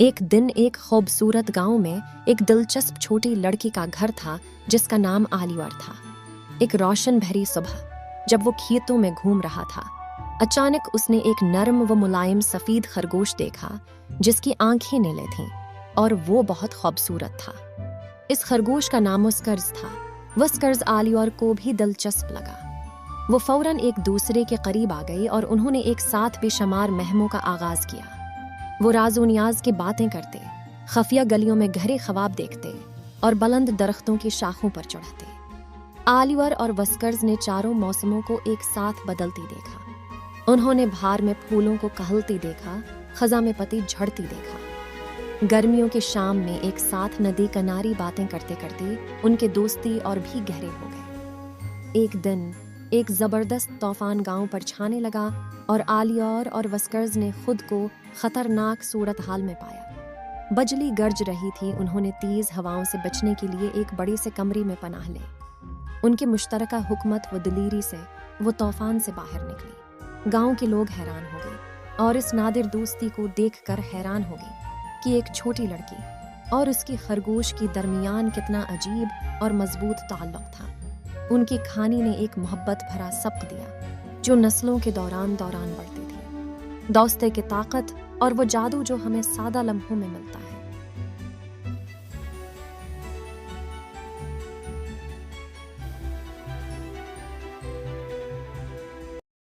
एक दिन एक खूबसूरत गांव में एक दिलचस्प छोटी लड़की का घर था जिसका नाम आलिवर था। एक रोशन भरी सुबह जब वो खेतों में घूम रहा था, अचानक उसने एक नरम व मुलायम सफेद खरगोश देखा जिसकी आंखें नीले थीं और वो बहुत खूबसूरत था। इस खरगोश का नाम स्कर्ज था। वह स्कर्ज आलिवर को भी दिलचस्प लगा। वो फौरन एक दूसरे के करीब आ गई और उन्होंने एक साथ बेशुमार महमों का आगाज किया। वो राज़ो नियाज की बातें करते, खफिया गलियों में गहरे ख्वाब देखते और बुलंद दरख्तों की शाखों पर चढ़ते। आलिवर और वस्कर्स ने चारों मौसमों को एक साथ बदलती देखा। उन्होंने बहार में फूलों को कहलती देखा, खज़ां में पत्ती झड़ती देखा। गर्मियों के शाम में एक साथ नदी किनारी बातें करते करते उनके दोस्ती और भी गहरे हो गए। एक दिन एक ज़बरदस्त तूफान गांव पर छाने लगा और आलिवर और वस्कर्स ने खुद को खतरनाक सूरत हाल में पाया। बिजली गरज रही थी। उन्होंने तेज हवाओं से बचने के लिए एक बड़े से कमरे में पनाह ली। उनकी मुश्तरका हुकमत व दिलीरी से वो तूफान से बाहर निकली। गांव के लोग हैरान हो गए और इस नादिर दोस्ती को देखकर हैरान हो गए कि एक छोटी लड़की और उसकी खरगोश के दरमियान कितना अजीब और मजबूत ताल्लुक था। उनकी कहानी ने एक मोहब्बत भरा सबक दिया जो नस्लों के दौरान बढ़ती थी। दोस्ती की ताकत और वो जादू जो हमें सादा लम्हों में मिलता है।